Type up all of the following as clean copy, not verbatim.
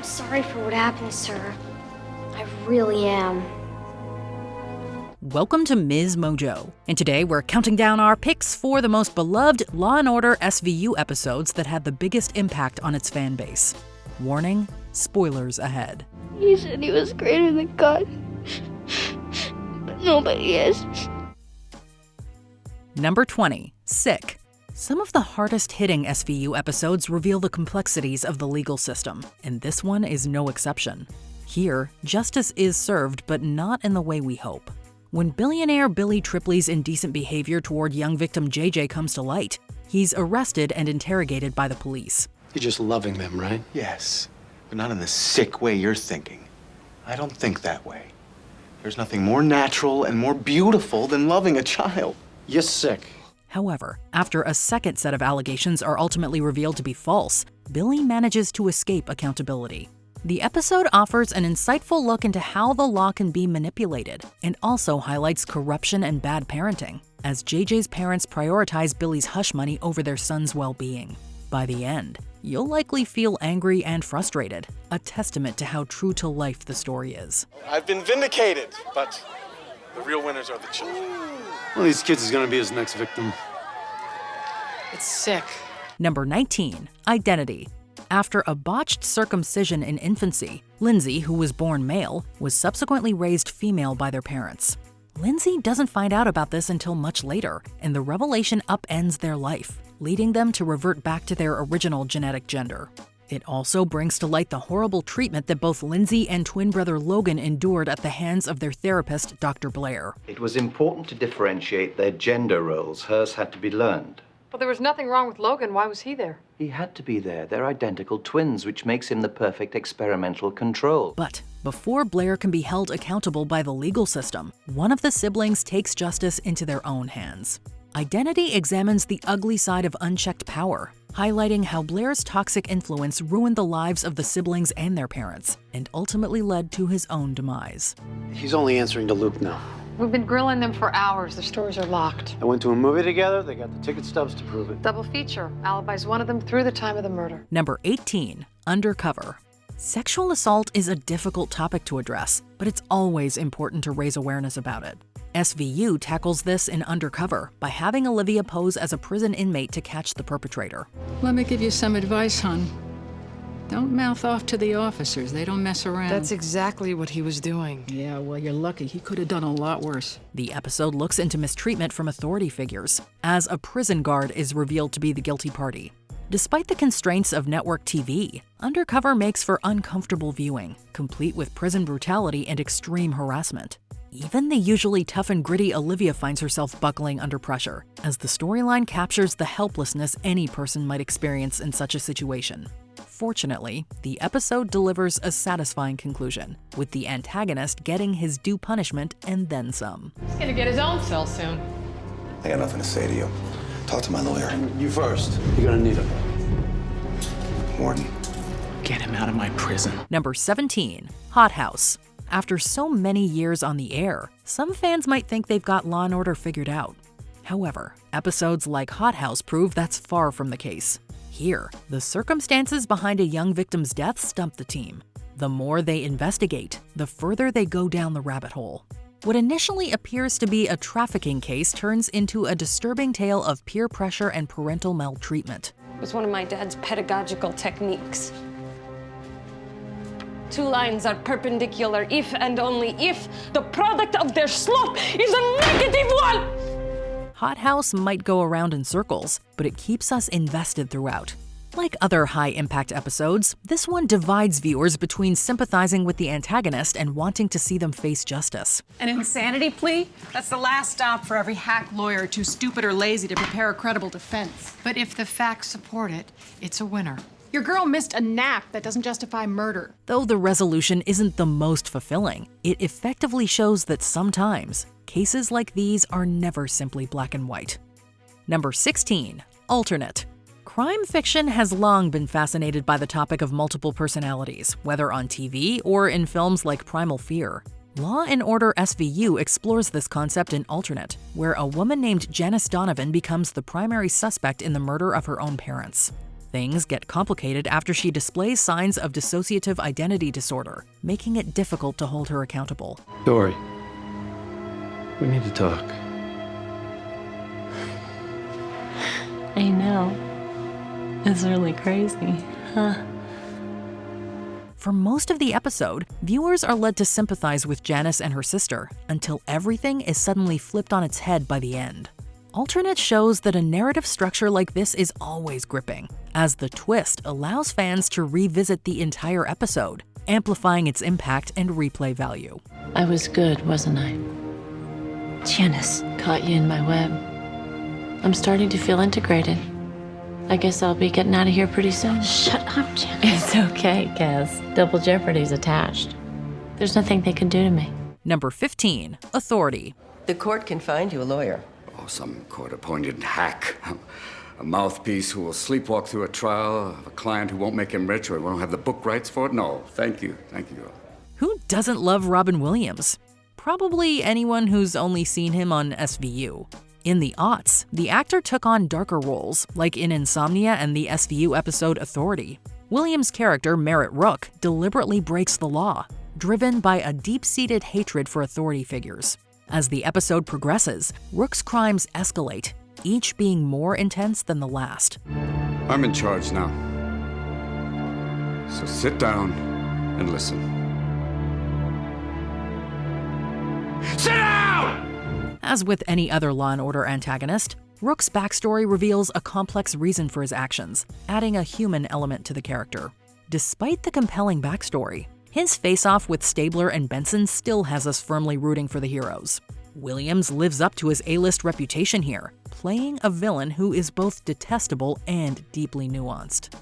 sorry for what happened, sir. I really am. Welcome to MsMojo, and today we're counting down our picks for the most beloved Law & Order SVU episodes that had the biggest impact on its fan base. Warning, spoilers ahead. He said he was greater than God, but nobody is. Number 20, Sick. Some of the hardest-hitting SVU episodes reveal the complexities of the legal system, and this one is no exception. Here, justice is served, but not in the way we hope. When billionaire Billy Tripley's indecent behavior toward young victim JJ comes to light, he's arrested and interrogated by the police. You're just loving them, right? Yes, but not in the sick way you're thinking. I don't think that way. There's nothing more natural and more beautiful than loving a child. You're sick. However, after a second set of allegations are ultimately revealed to be false, Billy manages to escape accountability. The episode offers an insightful look into how the law can be manipulated, and also highlights corruption and bad parenting, as JJ's parents prioritize Billy's hush money over their son's well-being. By the end, you'll likely feel angry and frustrated, a testament to how true to life the story is. I've been vindicated, but the real winners are the children. One of these kids is gonna be his next victim. It's sick. Number 19, Identity. After a botched circumcision in infancy, Lindsay, who was born male, was subsequently raised female by their parents. Lindsay doesn't find out about this until much later, and the revelation upends their life, leading them to revert back to their original genetic gender. It also brings to light the horrible treatment that both Lindsay and twin brother Logan endured at the hands of their therapist, Dr. Blair. It was important to differentiate their gender roles. Hers had to be learned. But there was nothing wrong with Logan. Why was he there? He had to be there. They're identical twins, which makes him the perfect experimental control. But before Blair can be held accountable by the legal system, one of the siblings takes justice into their own hands. Identity examines the ugly side of unchecked power, highlighting how Blair's toxic influence ruined the lives of the siblings and their parents, and ultimately led to his own demise. He's only answering to Luke now. We've been grilling them for hours. Their stores are locked. I went to a movie together. They got the ticket stubs to prove it. Double feature. Alibi's one of them through the time of the murder. Number 18, Undercover. Sexual assault is a difficult topic to address, but it's always important to raise awareness about it. SVU tackles this in Undercover by having Olivia pose as a prison inmate to catch the perpetrator. Let me give you some advice, hon. Don't mouth off to the officers. They don't mess around. That's exactly what he was doing. Yeah, well, you're lucky. He could have done a lot worse. The episode looks into mistreatment from authority figures, as a prison guard is revealed to be the guilty party. Despite the constraints of network TV, Undercover makes for uncomfortable viewing, complete with prison brutality and extreme harassment. Even the usually tough and gritty Olivia finds herself buckling under pressure, as the storyline captures the helplessness any person might experience in such a situation. Fortunately, the episode delivers a satisfying conclusion, with the antagonist getting his due punishment and then some. He's gonna get his own cell soon. I got nothing to say to you. Talk to my lawyer. You first. You're gonna need him. Warden. Get him out of my prison. Number 17, Hot House. After so many years on the air, some fans might think they've got Law & Order figured out. However, episodes like Hot House prove that's far from the case. Here, the circumstances behind a young victim's death stump the team. The more they investigate, the further they go down the rabbit hole. What initially appears to be a trafficking case turns into a disturbing tale of peer pressure and parental maltreatment. It was one of my dad's pedagogical techniques. 2 lines are perpendicular if and only if the product of their slope is a negative one! Hot House might go around in circles, but it keeps us invested throughout. Like other high-impact episodes, this one divides viewers between sympathizing with the antagonist and wanting to see them face justice. An insanity plea? That's the last stop for every hack lawyer too stupid or lazy to prepare a credible defense. But if the facts support it, it's a winner. Your girl missed a nap. That doesn't justify murder. Though the resolution isn't the most fulfilling, it effectively shows that sometimes, cases like these are never simply black and white. Number 16, Alternate. Crime fiction has long been fascinated by the topic of multiple personalities, whether on TV or in films like Primal Fear. Law & Order SVU explores this concept in Alternate, where a woman named Janice Donovan becomes the primary suspect in the murder of her own parents. Things get complicated after she displays signs of dissociative identity disorder, making it difficult to hold her accountable. Dory, we need to talk. I know. It's really crazy, huh? For most of the episode, viewers are led to sympathize with Janice and her sister until everything is suddenly flipped on its head by the end. Alternate shows that a narrative structure like this is always gripping, as the twist allows fans to revisit the entire episode, amplifying its impact and replay value. I was good, wasn't I? Janice, caught you in my web. I'm starting to feel integrated. I guess I'll be getting out of here pretty soon. Shut up, Janice. It's okay, Cass. Double jeopardy's attached. There's nothing they can do to me. Number 15, Authority. The court can find you a lawyer. Oh, some court-appointed hack. A mouthpiece who will sleepwalk through a trial, a client who won't make him rich or won't have the book rights for it? No, thank you. Thank you. Who doesn't love Robin Williams? Probably anyone who's only seen him on SVU. In the aughts, the actor took on darker roles, like in Insomnia and the SVU episode Authority. Williams' character, Merritt Rook, deliberately breaks the law, driven by a deep-seated hatred for authority figures. As the episode progresses, Rook's crimes escalate, each being more intense than the last. I'm in charge now. So sit down and listen. Sit down! As with any other Law & Order antagonist, Rook's backstory reveals a complex reason for his actions, adding a human element to the character. Despite the compelling backstory, his face-off with Stabler and Benson still has us firmly rooting for the heroes. Williams lives up to his A-list reputation here, playing a villain who is both detestable and deeply nuanced.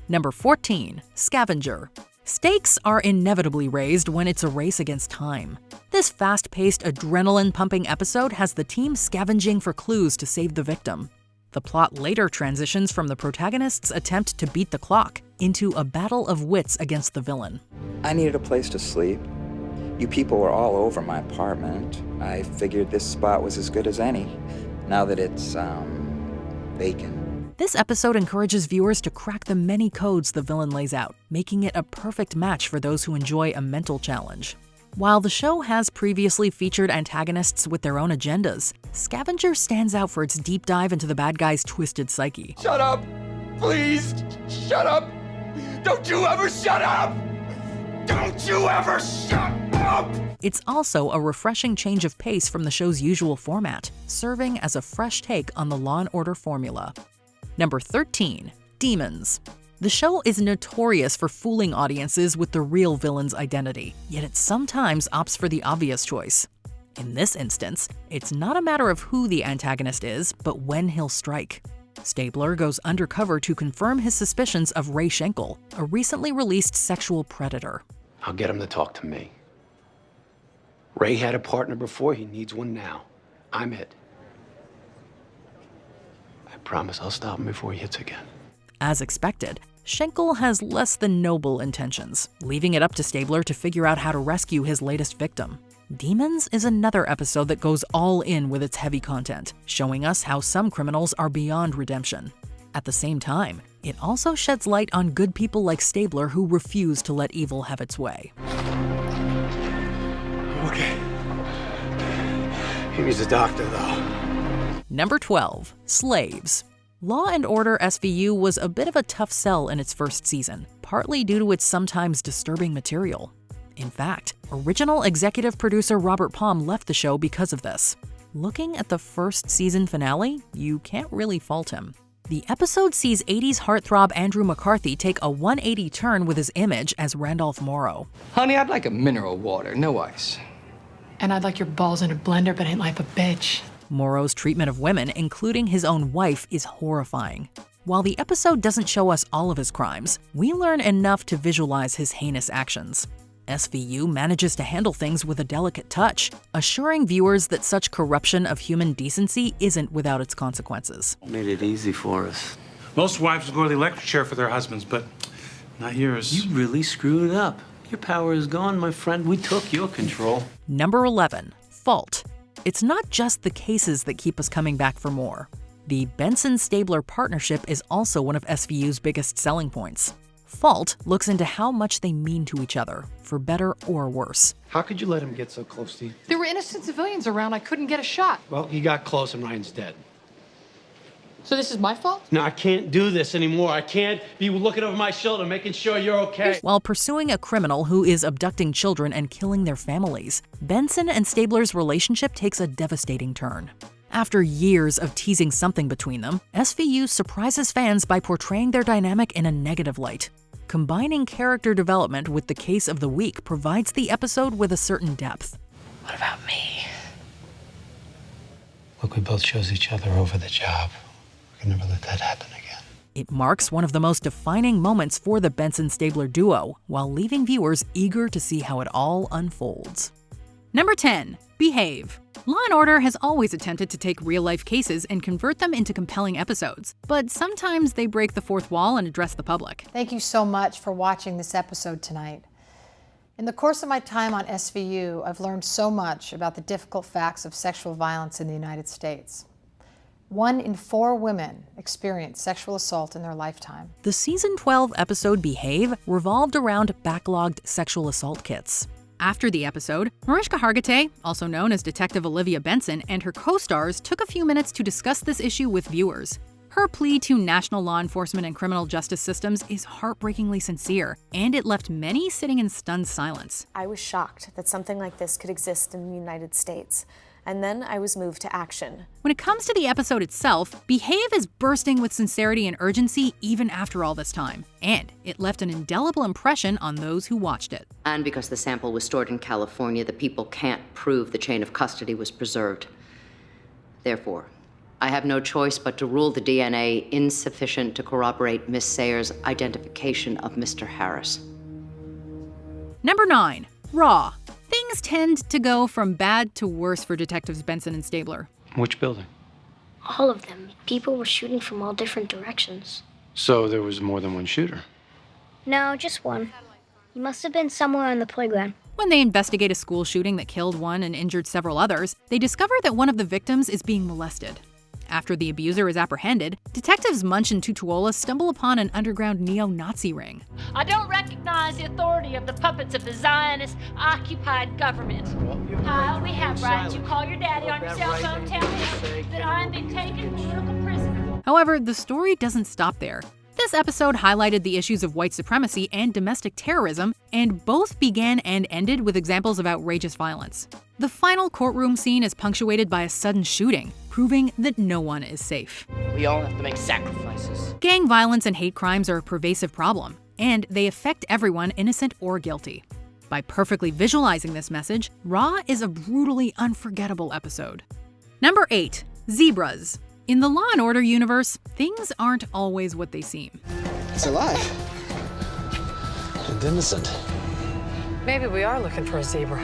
Number 14, Scavenger. Stakes are inevitably raised when it's a race against time. This fast-paced, adrenaline-pumping episode has the team scavenging for clues to save the victim. The plot later transitions from the protagonist's attempt to beat the clock into a battle of wits against the villain. I needed a place to sleep. You people were all over my apartment. I figured this spot was as good as any, now that it's, vacant. This episode encourages viewers to crack the many codes the villain lays out, making it a perfect match for those who enjoy a mental challenge. While the show has previously featured antagonists with their own agendas, Scavenger stands out for its deep dive into the bad guy's twisted psyche. Shut up! Please! Shut up! Don't you ever shut up! Don't you ever shut up! It's also a refreshing change of pace from the show's usual format, serving as a fresh take on the Law & Order formula. Number 13, Demons. The show is notorious for fooling audiences with the real villain's identity, yet it sometimes opts for the obvious choice. In this instance, it's not a matter of who the antagonist is, but when he'll strike. Stabler goes undercover to confirm his suspicions of Ray Schenkel, a recently released sexual predator. I'll get him to talk to me. Ray had a partner before, he needs one now. I'm it. I promise I'll stop him before he hits again. As expected, Schenkel has less than noble intentions, leaving it up to Stabler to figure out how to rescue his latest victim. Demons is another episode that goes all in with its heavy content, showing us how some criminals are beyond redemption. At the same time, it also sheds light on good people like Stabler who refuse to let evil have its way. Okay. He needs a doctor, though. Number 12, Slaves. Law & Order SVU was a bit of a tough sell in its first season, partly due to its sometimes disturbing material. In fact, original executive producer Robert Palm left the show because of this. Looking at the first season finale, you can't really fault him. The episode sees 80s heartthrob Andrew McCarthy take a 180 turn with his image as Randolph Morrow. Honey, I'd like a mineral water, no ice. And I'd like your balls in a blender, but ain't life a bitch. Morrow's treatment of women, including his own wife, is horrifying. While the episode doesn't show us all of his crimes, we learn enough to visualize his heinous actions. SVU manages to handle things with a delicate touch, assuring viewers that such corruption of human decency isn't without its consequences. Made it easy for us. Most wives will go to the electric chair for their husbands, but not yours. You really screwed up. Your power is gone, my friend. We took your control. Number 11, Fault. It's not just the cases that keep us coming back for more. The Benson-Stabler partnership is also one of SVU's biggest selling points. Fault looks into how much they mean to each other, for better or worse. How could you let him get so close to you? There were innocent civilians around. I couldn't get a shot. Well, he got close and Ryan's dead. So this is my fault? No, I can't do this anymore. I can't be looking over my shoulder, making sure you're okay. While pursuing a criminal who is abducting children and killing their families, Benson and Stabler's relationship takes a devastating turn. After years of teasing something between them, SVU surprises fans by portraying their dynamic in a negative light. Combining character development with the case of the week provides the episode with a certain depth. What about me? Look, we both chose each other over the job. We can never let that happen again. It marks one of the most defining moments for the Benson-Stabler duo, while leaving viewers eager to see how it all unfolds. Number 10. Behave. Law & Order has always attempted to take real-life cases and convert them into compelling episodes, but sometimes they break the fourth wall and address the public. Thank you so much for watching this episode tonight. In the course of my time on SVU, I've learned so much about the difficult facts of sexual violence in the United States. 1 in 4 women experience sexual assault in their lifetime. The season 12 episode Behave revolved around backlogged sexual assault kits. After the episode, Mariska Hargitay, also known as Detective Olivia Benson, and her co-stars took a few minutes to discuss this issue with viewers. Her plea to national law enforcement and criminal justice systems is heartbreakingly sincere, and it left many sitting in stunned silence. I was shocked that something like this could exist in the United States. And then I was moved to action. When it comes to the episode itself, Behave is bursting with sincerity and urgency even after all this time. And it left an indelible impression on those who watched it. And because the sample was stored in California, the people can't prove the chain of custody was preserved. Therefore, I have no choice but to rule the DNA insufficient to corroborate Miss Sayers' identification of Mr. Harris. Number 9. Raw. Things tend to go from bad to worse for Detectives Benson and Stabler. Which building? All of them. People were shooting from all different directions. So there was more than one shooter? No, just one. He must have been somewhere on the playground. When they investigate a school shooting that killed one and injured several others, they discover that one of the victims is being molested. After the abuser is apprehended, detectives Munch and Tutuola stumble upon an underground neo-Nazi ring. I don't recognize the authority of the puppets of the Zionist-occupied government. I only have rights. You call your daddy on your cell phone, tell him that I am being taken political prisoner. However, the story doesn't stop there. This episode highlighted the issues of white supremacy and domestic terrorism, and both began and ended with examples of outrageous violence. The final courtroom scene is punctuated by a sudden shooting, proving that no one is safe. We all have to make sacrifices. Gang violence and hate crimes are a pervasive problem, and they affect everyone, innocent or guilty. By perfectly visualizing this message, Raw is a brutally unforgettable episode. Number 8. Zebras. In the Law & Order universe, things aren't always what they seem. It's alive. And innocent. Maybe we are looking for a zebra.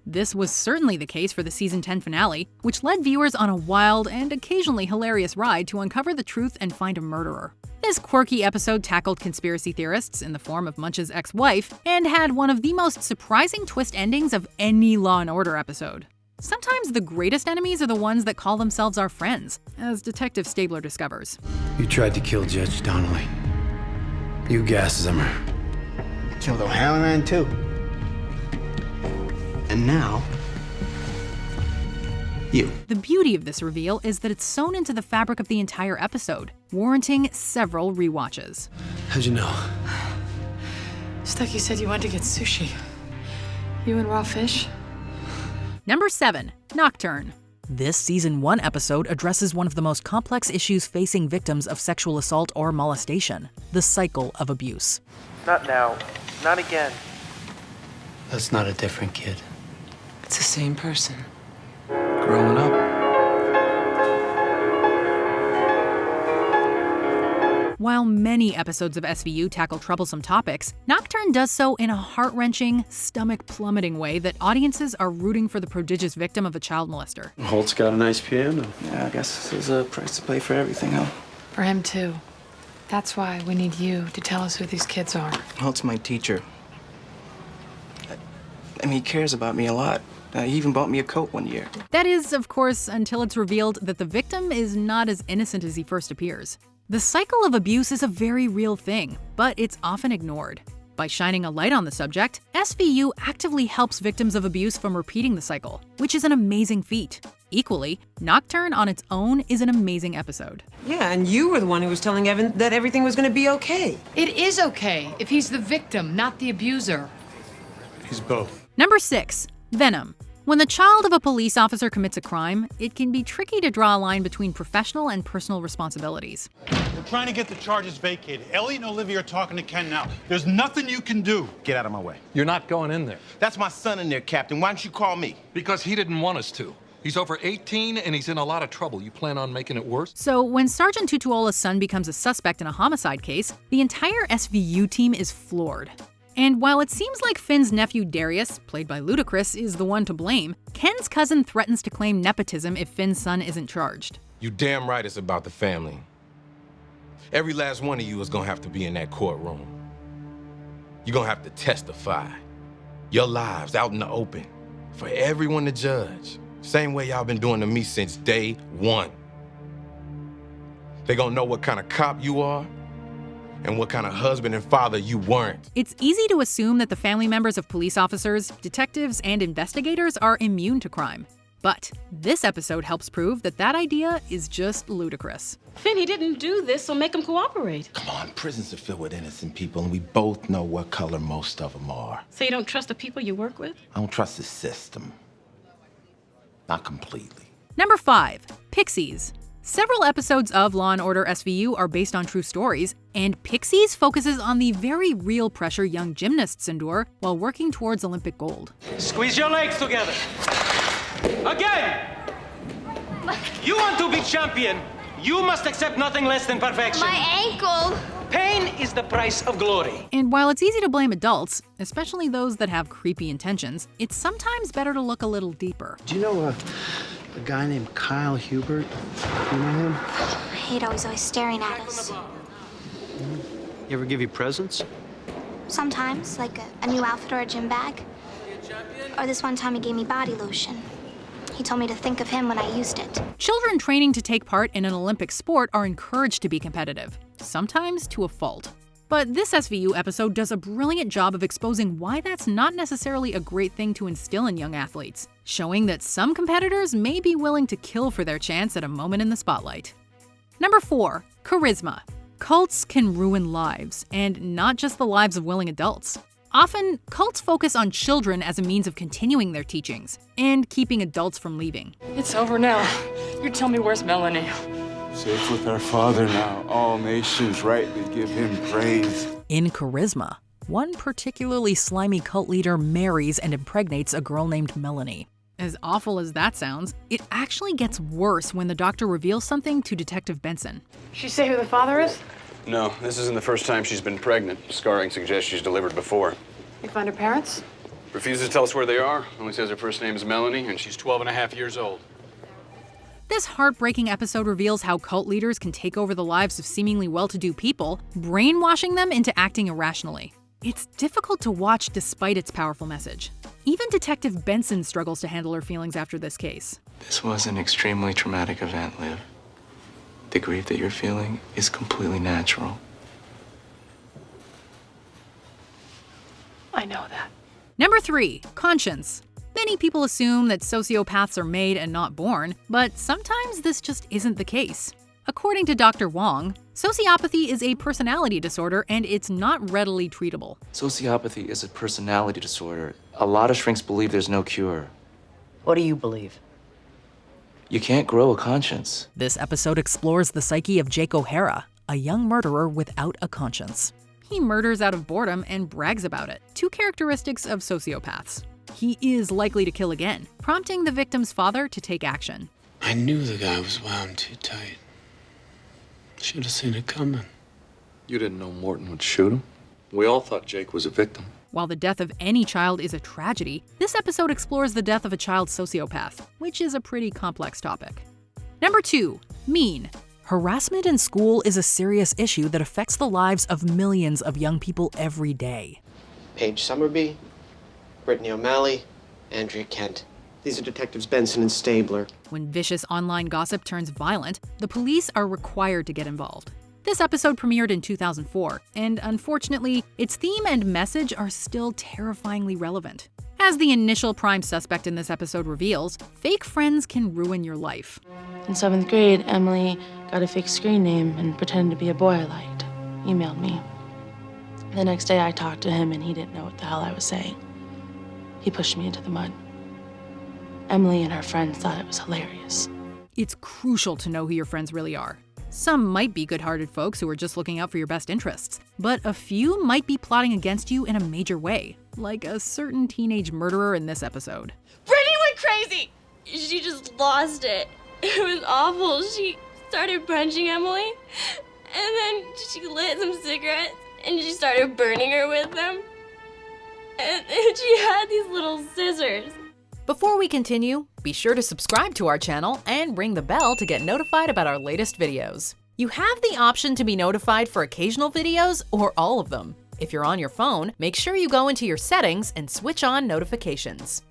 This was certainly the case for the season 10 finale, which led viewers on a wild and occasionally hilarious ride to uncover the truth and find a murderer. This quirky episode tackled conspiracy theorists in the form of Munch's ex-wife and had one of the most surprising twist endings of any Law & Order episode. Sometimes the greatest enemies are the ones that call themselves our friends, as Detective Stabler discovers. You tried to kill Judge Donnelly. You gassed Zimmer. Killed O'Halloran, too. And now, you. The beauty of this reveal is that it's sewn into the fabric of the entire episode, warranting several rewatches. How'd you know? Stucky said you went to get sushi. You and raw fish? Number 7. Nocturne. This season 1 episode addresses one of the most complex issues facing victims of sexual assault or molestation, the cycle of abuse. Not now. Not again. That's not a different kid. It's the same person. Growing up. While many episodes of SVU tackle troublesome topics, Nocturne does so in a heart-wrenching, stomach-plummeting way that audiences are rooting for the prodigious victim of a child molester. Holt's got a nice piano. Yeah, I guess there's a price to pay for everything, huh? For him, too. That's why we need you to tell us who these kids are. Holt's my teacher. I mean, he cares about me a lot. He even bought me a coat one year. That is, of course, until it's revealed that the victim is not as innocent as he first appears. The cycle of abuse is a very real thing, but it's often ignored. By shining a light on the subject, SVU actively helps victims of abuse from repeating the cycle, which is an amazing feat. Equally, Nocturne on its own is an amazing episode. Yeah, and you were the one who was telling Evan that everything was going to be okay. It is okay if he's the victim, not the abuser. He's both. Number 6. Venom. When the child of a police officer commits a crime, it can be tricky to draw a line between professional and personal responsibilities. We're trying to get the charges vacated. Ellie and Olivia are talking to Ken now. There's nothing you can do. Get out of my way. You're not going in there. That's my son in there, Captain. Why don't you call me? Because he didn't want us to. He's over 18 and he's in a lot of trouble. You plan on making it worse? So when Sergeant Tutuola's son becomes a suspect in a homicide case, the entire SVU team is floored. And while it seems like Finn's nephew Darius, played by Ludacris, is the one to blame, Ken's cousin threatens to claim nepotism if Finn's son isn't charged. You damn right it's about the family. Every last one of you is gonna have to be in that courtroom. You're gonna have to testify. Your lives out in the open for everyone to judge. Same way y'all been doing to me since day one. They gonna know what kind of cop you are and what kind of husband and father you weren't. It's easy to assume that the family members of police officers, detectives, and investigators are immune to crime. But this episode helps prove that that idea is just ludicrous. Finn, he didn't do this, so make him cooperate. Come on, prisons are filled with innocent people, and we both know what color most of them are. So you don't trust the people you work with? I don't trust the system. Not completely. Number 5. Pixies. Several episodes of Law & Order SVU are based on true stories, and Pixies focuses on the very real pressure young gymnasts endure while working towards Olympic gold. Squeeze your legs together. Again! You want to be champion, you must accept nothing less than perfection. My ankle! Pain is the price of glory. And while it's easy to blame adults, especially those that have creepy intentions, it's sometimes better to look a little deeper. Do you know a guy named Kyle Hubert? You know him? He'd always staring at us. You ever give you presents? Sometimes, like a new outfit or a gym bag. Or this one time he gave me body lotion. He told me to think of him when I used it. Children training to take part in an Olympic sport are encouraged to be competitive, sometimes to a fault. But this SVU episode does a brilliant job of exposing why that's not necessarily a great thing to instill in young athletes, showing that some competitors may be willing to kill for their chance at a moment in the spotlight. Number 4. Charisma. Cults can ruin lives, and not just the lives of willing adults. Often, cults focus on children as a means of continuing their teachings and keeping adults from leaving. It's over now. You tell me where's Melanie? Safe with our Father now. All nations rightly give him praise. In Charisma, one particularly slimy cult leader marries and impregnates a girl named Melanie. As awful as that sounds, it actually gets worse when the doctor reveals something to Detective Benson. She say who the father is? No, this isn't the first time she's been pregnant. Scarring suggests she's delivered before. You find her parents? Refuses to tell us where they are. Only says her first name is Melanie, and she's 12 and a half years old. This heartbreaking episode reveals how cult leaders can take over the lives of seemingly well-to-do people, brainwashing them into acting irrationally. It's difficult to watch despite its powerful message. Even Detective Benson struggles to handle her feelings after this case. This was an extremely traumatic event, Liv. The grief that you're feeling is completely natural. I know that. Number 3. Conscience. Many people assume that sociopaths are made and not born, but sometimes this just isn't the case. According to Dr. Wong, sociopathy is a personality disorder and it's not readily treatable. Sociopathy is a personality disorder. A lot of shrinks believe there's no cure. What do you believe? You can't grow a conscience. This episode explores the psyche of Jake O'Hara, a young murderer without a conscience. He murders out of boredom and brags about it, 2 characteristics of sociopaths. He is likely to kill again, prompting the victim's father to take action. I knew the guy was wound too tight. Should have seen it coming. You didn't know Morton would shoot him? We all thought Jake was a victim. While the death of any child is a tragedy, this episode explores the death of a child sociopath, which is a pretty complex topic. Number 2. Mean. Harassment in school is a serious issue that affects the lives of millions of young people every day. Paige Summerby, Brittany O'Malley, Andrea Kent. These are Detectives Benson and Stabler. When vicious online gossip turns violent, the police are required to get involved. This episode premiered in 2004, and unfortunately, its theme and message are still terrifyingly relevant. As the initial prime suspect in this episode reveals, fake friends can ruin your life. In 7th grade, Emily got a fake screen name and pretended to be a boy I liked. Emailed me. The next day I talked to him and he didn't know what the hell I was saying. He pushed me into the mud. Emily and her friends thought it was hilarious. It's crucial to know who your friends really are. Some might be good-hearted folks who are just looking out for your best interests, but a few might be plotting against you in a major way, like a certain teenage murderer in this episode. Brittany went crazy! She just lost it. It was awful. She started punching Emily, and then she lit some cigarettes, and she started burning her with them. And she had these little scissors. Before we continue, be sure to subscribe to our channel and ring the bell to get notified about our latest videos. You have the option to be notified for occasional videos or all of them. If you're on your phone, make sure you go into your settings and switch on notifications.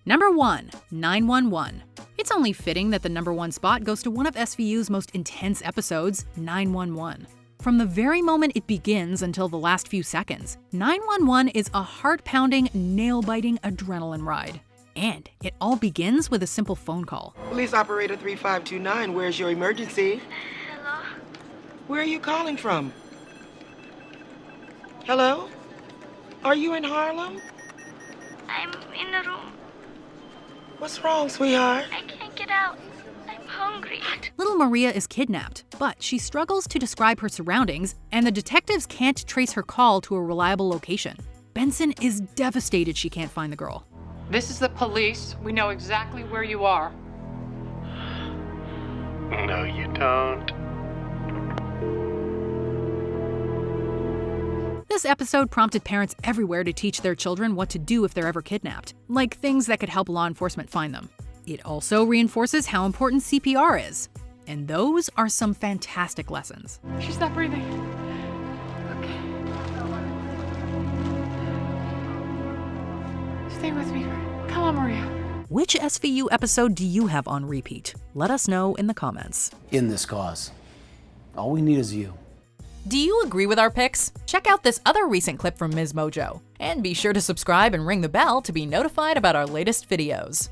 Number 1, 911. It's only fitting that the number 1 spot goes to one of SVU's most intense episodes, 911. From the very moment it begins until the last few seconds, 911 is a heart-pounding, nail-biting adrenaline ride. And it all begins with a simple phone call. Police operator 3529, where's your emergency? Hello? Where are you calling from? Hello? Are you in Harlem? I'm in the room. What's wrong, sweetheart? I can't get out. I'm hungry. Little Maria is kidnapped, but she struggles to describe her surroundings, and the detectives can't trace her call to a reliable location. Benson is devastated she can't find the girl. This is the police. We know exactly where you are. No, you don't. This episode prompted parents everywhere to teach their children what to do if they're ever kidnapped, like things that could help law enforcement find them. It also reinforces how important CPR is. And those are some fantastic lessons. She's not breathing. Okay. Stay with me. Come on, Maria. Which SVU episode do you have on repeat? Let us know in the comments. In this cause, all we need is you. Do you agree with our picks? Check out this other recent clip from MsMojo. And be sure to subscribe and ring the bell to be notified about our latest videos.